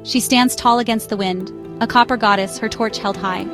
She stands tall against the wind, a copper goddess, her torch held high.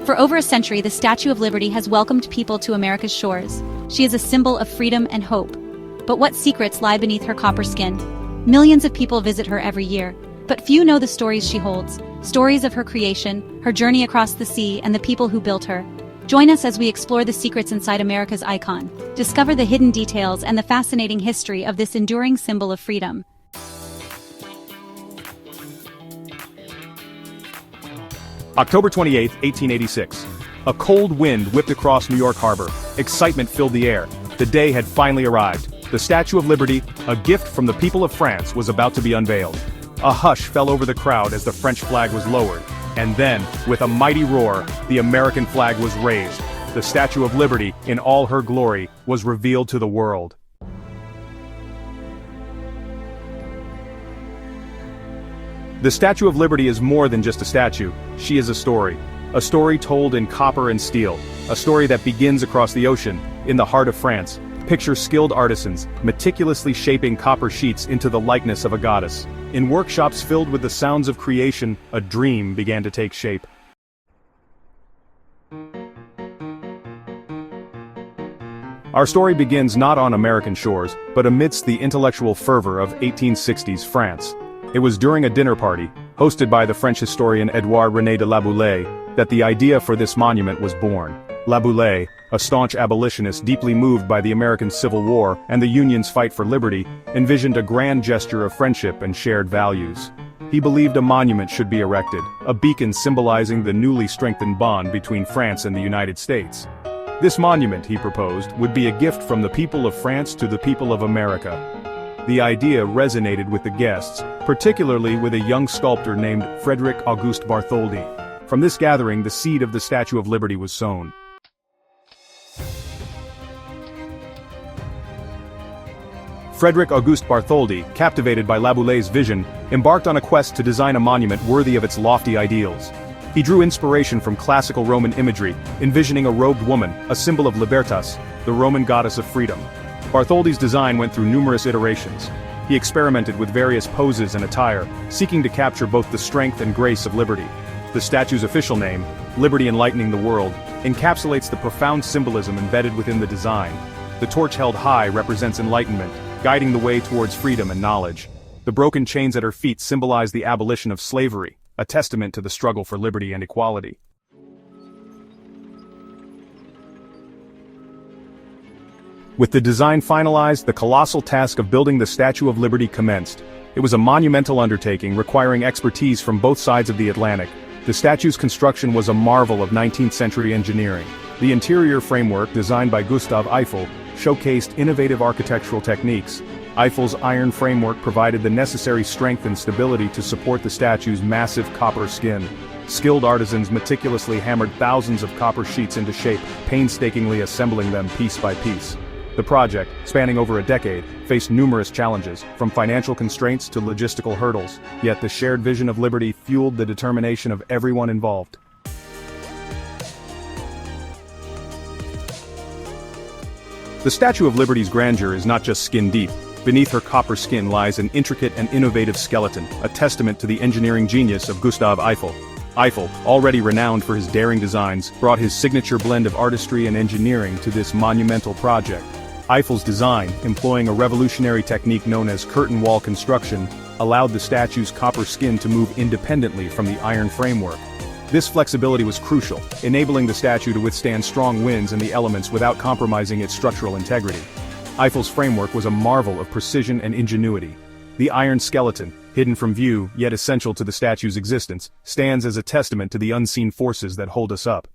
For over a century, the Statue of Liberty has welcomed people to America's shores. She is a symbol of freedom and hope. But what secrets lie beneath her copper skin? Millions of people visit her every year, but few know the stories she holds. Stories of her creation, her journey across the sea, and the people who built her. Join us as we explore the secrets inside America's icon. Discover the hidden details and the fascinating history of this enduring symbol of freedom. October 28, 1886. A cold wind whipped across New York Harbor. Excitement filled the air. The day had finally arrived. The Statue of Liberty, a gift from the people of France, was about to be unveiled. A hush fell over the crowd as the French flag was lowered. And then, with a mighty roar, the American flag was raised. The Statue of Liberty, in all her glory, was revealed to the world. The Statue of Liberty is more than just a statue. She is a story. A story told in copper and steel. A story that begins across the ocean, in the heart of France. Picture skilled artisans, meticulously shaping copper sheets into the likeness of a goddess. In workshops filled with the sounds of creation, a dream began to take shape. Our story begins not on American shores, but amidst the intellectual fervor of 1860s France. It was during a dinner party, hosted by the French historian Édouard René de La Boulaye, that the idea for this monument was born. La Boulaye, a staunch abolitionist deeply moved by the American Civil War and the Union's fight for liberty, envisioned a grand gesture of friendship and shared values. He believed a monument should be erected, a beacon symbolizing the newly strengthened bond between France and the United States. This monument, he proposed, would be a gift from the people of France to the people of America. The idea resonated with the guests, particularly with a young sculptor named Frédéric Auguste Bartholdi. From this gathering, the seed of the Statue of Liberty was sown. Frédéric Auguste Bartholdi, captivated by La Boullaye's vision, embarked on a quest to design a monument worthy of its lofty ideals. He drew inspiration from classical Roman imagery, envisioning a robed woman, a symbol of libertas, the Roman goddess of freedom. Bartholdi's design went through numerous iterations. He experimented with various poses and attire, seeking to capture both the strength and grace of liberty. The statue's official name, Liberty Enlightening the World, encapsulates the profound symbolism embedded within the design. The torch held high represents enlightenment, guiding the way towards freedom and knowledge. The broken chains at her feet symbolize the abolition of slavery, a testament to the struggle for liberty and equality. With the design finalized, the colossal task of building the Statue of Liberty commenced. It was a monumental undertaking requiring expertise from both sides of the Atlantic. The statue's construction was a marvel of 19th-century engineering. The interior framework, designed by Gustave Eiffel, showcased innovative architectural techniques. Eiffel's iron framework provided the necessary strength and stability to support the statue's massive copper skin. Skilled artisans meticulously hammered thousands of copper sheets into shape, painstakingly assembling them piece by piece. The project, spanning over a decade, faced numerous challenges, from financial constraints to logistical hurdles, yet the shared vision of liberty fueled the determination of everyone involved. The Statue of Liberty's grandeur is not just skin deep. Beneath her copper skin lies an intricate and innovative skeleton, a testament to the engineering genius of Gustave Eiffel. Eiffel, already renowned for his daring designs, brought his signature blend of artistry and engineering to this monumental project. Eiffel's design, employing a revolutionary technique known as curtain wall construction, allowed the statue's copper skin to move independently from the iron framework. This flexibility was crucial, enabling the statue to withstand strong winds and the elements without compromising its structural integrity. Eiffel's framework was a marvel of precision and ingenuity. The iron skeleton, hidden from view, yet essential to the statue's existence, stands as a testament to the unseen forces that hold us up.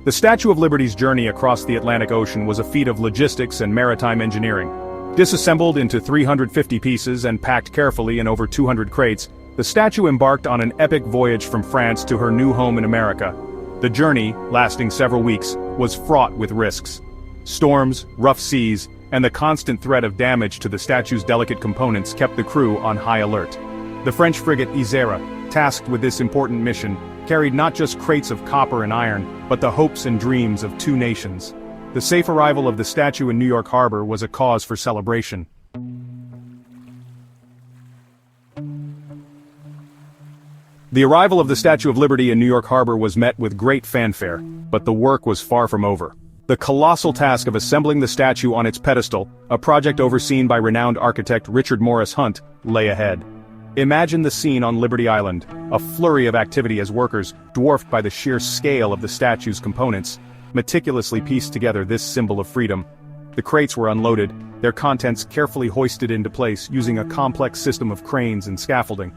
The Statue of Liberty's journey across the Atlantic Ocean was a feat of logistics and maritime engineering. Disassembled into 350 pieces and packed carefully in over 200 crates, the statue embarked on an epic voyage from France to her new home in America. The journey, lasting several weeks, was fraught with risks. Storms, rough seas, and the constant threat of damage to the statue's delicate components kept the crew on high alert. The French frigate Isère, tasked with this important mission, carried not just crates of copper and iron, but the hopes and dreams of two nations. The safe arrival of the statue in New York Harbor was a cause for celebration. The arrival of the Statue of Liberty in New York Harbor was met with great fanfare, but the work was far from over. The colossal task of assembling the statue on its pedestal, a project overseen by renowned architect Richard Morris Hunt, lay ahead. Imagine the scene on Liberty Island, a flurry of activity as workers, dwarfed by the sheer scale of the statue's components, meticulously pieced together this symbol of freedom. The crates were unloaded, their contents carefully hoisted into place using a complex system of cranes and scaffolding.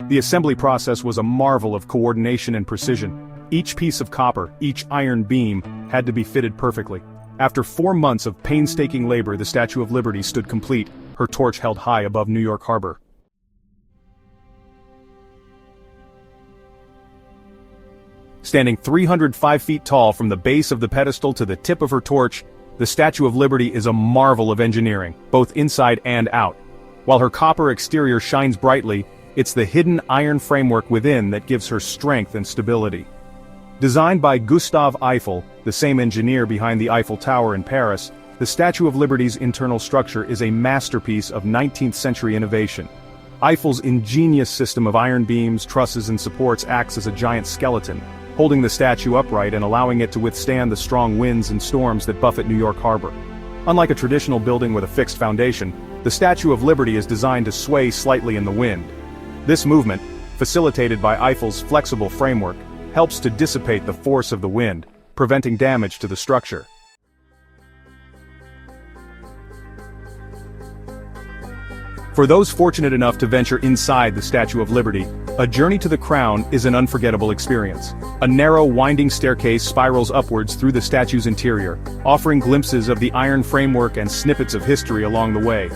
The assembly process was a marvel of coordination and precision. Each piece of copper, each iron beam, had to be fitted perfectly. After 4 months of painstaking labor, the Statue of Liberty stood complete, her torch held high above New York Harbor. Standing 305 feet tall from the base of the pedestal to the tip of her torch, the Statue of Liberty is a marvel of engineering, both inside and out. While her copper exterior shines brightly, it's the hidden iron framework within that gives her strength and stability. Designed by Gustave Eiffel, the same engineer behind the Eiffel Tower in Paris, the Statue of Liberty's internal structure is a masterpiece of 19th-century innovation. Eiffel's ingenious system of iron beams, trusses and supports acts as a giant skeleton, holding the statue upright and allowing it to withstand the strong winds and storms that buffet New York Harbor. Unlike a traditional building with a fixed foundation, the Statue of Liberty is designed to sway slightly in the wind. This movement, facilitated by Eiffel's flexible framework, helps to dissipate the force of the wind, preventing damage to the structure. For those fortunate enough to venture inside the Statue of Liberty, a journey to the crown is an unforgettable experience. A narrow, winding staircase spirals upwards through the statue's interior, offering glimpses of the iron framework and snippets of history along the way.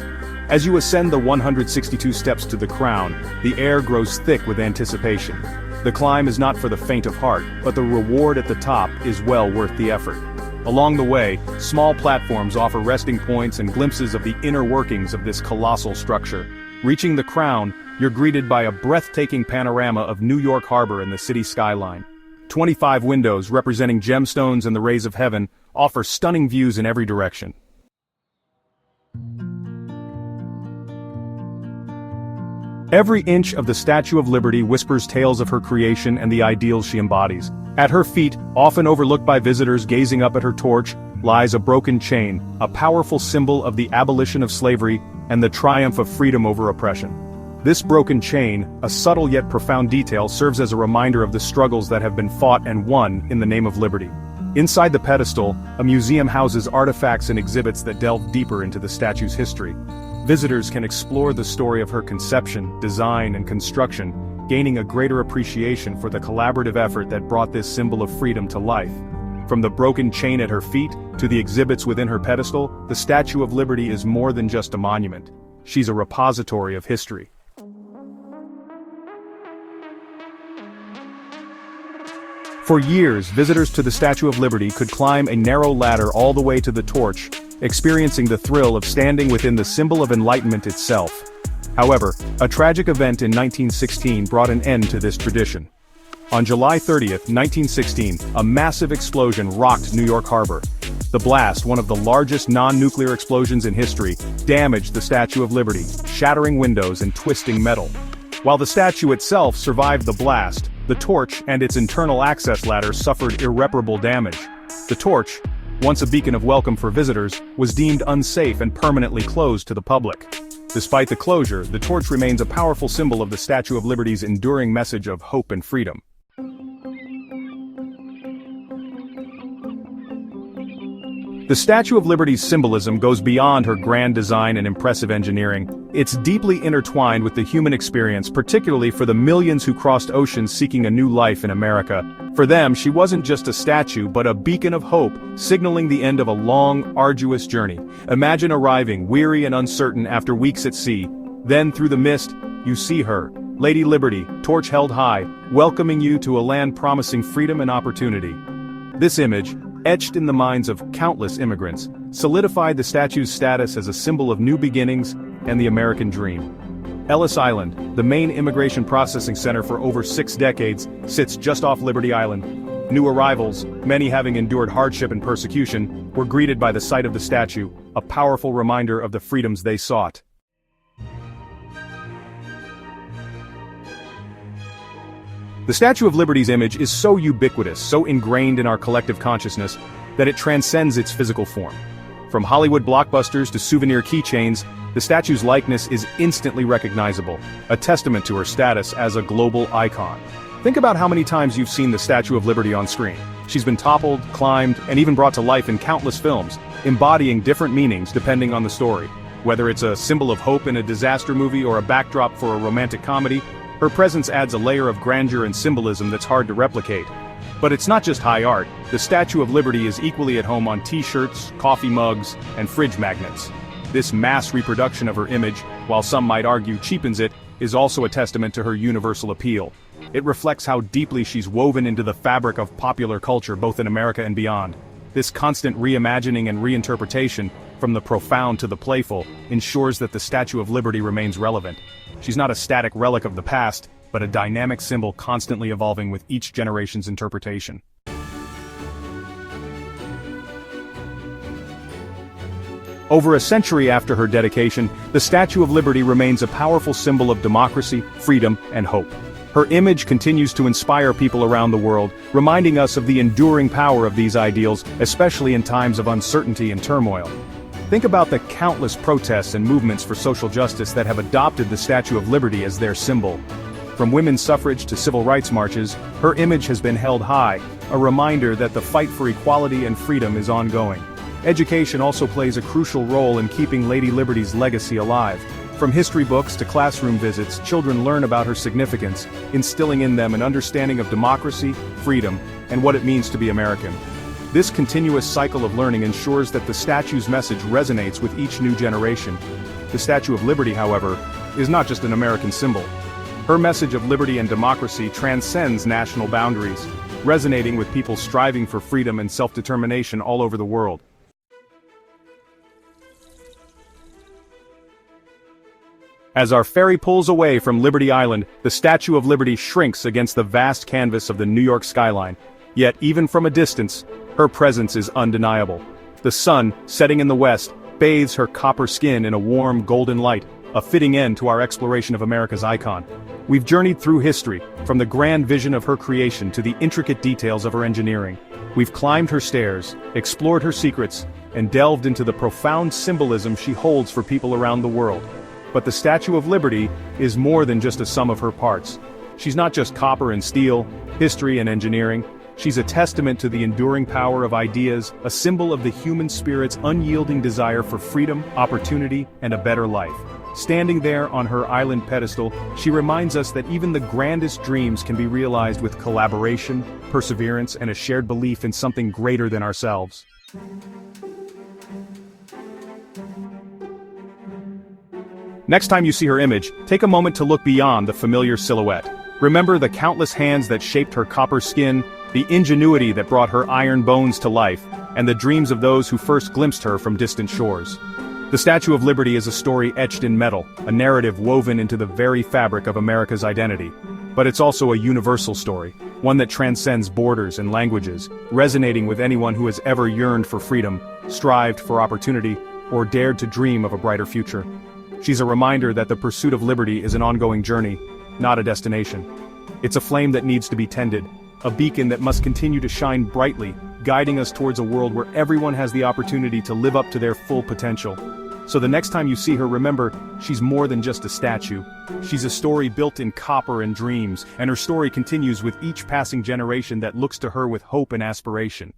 As you ascend the 162 steps to the crown, the air grows thick with anticipation. The climb is not for the faint of heart, but the reward at the top is well worth the effort. Along the way, small platforms offer resting points and glimpses of the inner workings of this colossal structure. Reaching the crown, you're greeted by a breathtaking panorama of New York Harbor and the city skyline. 25 windows representing gemstones and the rays of heaven offer stunning views in every direction. Every inch of the Statue of Liberty whispers tales of her creation and the ideals she embodies. At her feet, often overlooked by visitors gazing up at her torch, lies a broken chain, a powerful symbol of the abolition of slavery and the triumph of freedom over oppression. This broken chain, a subtle yet profound detail, serves as a reminder of the struggles that have been fought and won in the name of liberty. Inside the pedestal, a museum houses artifacts and exhibits that delve deeper into the statue's history. Visitors can explore the story of her conception, design, and construction, gaining a greater appreciation for the collaborative effort that brought this symbol of freedom to life. From the broken chain at her feet to the exhibits within her pedestal, the Statue of Liberty is more than just a monument. She's a repository of history. For years, visitors to the Statue of Liberty could climb a narrow ladder all the way to the torch, experiencing the thrill of standing within the symbol of enlightenment itself. However, a tragic event in 1916 brought an end to this tradition. On July 30th, 1916, a massive explosion rocked New York Harbor. The blast, one of the largest non-nuclear explosions in history, damaged the Statue of Liberty, shattering windows and twisting metal. While the statue itself survived the blast, the torch and its internal access ladder suffered irreparable damage. The torch, once a beacon of welcome for visitors, was deemed unsafe and permanently closed to the public. Despite the closure, the torch remains a powerful symbol of the Statue of Liberty's enduring message of hope and freedom. The Statue of Liberty's symbolism goes beyond her grand design and impressive engineering. It's deeply intertwined with the human experience, particularly for the millions who crossed oceans seeking a new life in America. For them, she wasn't just a statue, but a beacon of hope, signaling the end of a long, arduous journey. Imagine arriving, weary and uncertain after weeks at sea. Then, through the mist, you see her, Lady Liberty, torch held high, welcoming you to a land promising freedom and opportunity. This image, etched in the minds of countless immigrants, solidified the statue's status as a symbol of new beginnings and the American dream. Ellis Island, the main immigration processing center for over 6 decades, sits just off Liberty Island. New arrivals, many having endured hardship and persecution, were greeted by the sight of the statue, a powerful reminder of the freedoms they sought. The Statue of Liberty's image is so ubiquitous, so ingrained in our collective consciousness, that it transcends its physical form. From Hollywood blockbusters to souvenir keychains, the statue's likeness is instantly recognizable, a testament to her status as a global icon. Think about how many times you've seen the Statue of Liberty on screen. She's been toppled, climbed, and even brought to life in countless films, embodying different meanings depending on the story. Whether it's a symbol of hope in a disaster movie or a backdrop for a romantic comedy, her presence adds a layer of grandeur and symbolism that's hard to replicate. But it's not just high art. The Statue of Liberty is equally at home on t-shirts, coffee mugs, and fridge magnets. This mass reproduction of her image, while some might argue cheapens it, is also a testament to her universal appeal. It reflects how deeply she's woven into the fabric of popular culture both in America and beyond. This constant reimagining and reinterpretation, from the profound to the playful, ensures that the Statue of Liberty remains relevant. She's not a static relic of the past, but a dynamic symbol constantly evolving with each generation's interpretation. Over a century after her dedication, the Statue of Liberty remains a powerful symbol of democracy, freedom, and hope. Her image continues to inspire people around the world, reminding us of the enduring power of these ideals, especially in times of uncertainty and turmoil. Think about the countless protests and movements for social justice that have adopted the Statue of Liberty as their symbol. From women's suffrage to civil rights marches, her image has been held high, a reminder that the fight for equality and freedom is ongoing. Education also plays a crucial role in keeping Lady Liberty's legacy alive. From history books to classroom visits, children learn about her significance, instilling in them an understanding of democracy, freedom, and what it means to be American. This continuous cycle of learning ensures that the statue's message resonates with each new generation. The Statue of Liberty, however, is not just an American symbol. Her message of liberty and democracy transcends national boundaries, resonating with people striving for freedom and self-determination all over the world. As our ferry pulls away from Liberty Island, the Statue of Liberty shrinks against the vast canvas of the New York skyline. Yet, even from a distance, her presence is undeniable. The sun, setting in the west, bathes her copper skin in a warm, golden light, a fitting end to our exploration of America's icon. We've journeyed through history, from the grand vision of her creation to the intricate details of her engineering. We've climbed her stairs, explored her secrets, and delved into the profound symbolism she holds for people around the world. But the Statue of Liberty is more than just a sum of her parts. She's not just copper and steel, history and engineering. She's a testament to the enduring power of ideas, a symbol of the human spirit's unyielding desire for freedom, opportunity, and a better life. Standing there on her island pedestal, she reminds us that even the grandest dreams can be realized with collaboration, perseverance, and a shared belief in something greater than ourselves. Next time you see her image, take a moment to look beyond the familiar silhouette. Remember the countless hands that shaped her copper skin, the ingenuity that brought her iron bones to life, and the dreams of those who first glimpsed her from distant shores. The Statue of Liberty is a story etched in metal, a narrative woven into the very fabric of America's identity. But it's also a universal story, one that transcends borders and languages, resonating with anyone who has ever yearned for freedom, strived for opportunity, or dared to dream of a brighter future. She's a reminder that the pursuit of liberty is an ongoing journey, not a destination. It's a flame that needs to be tended, a beacon that must continue to shine brightly, guiding us towards a world where everyone has the opportunity to live up to their full potential. So the next time you see her, remember, she's more than just a statue. She's a story built in copper and dreams, and her story continues with each passing generation that looks to her with hope and aspiration.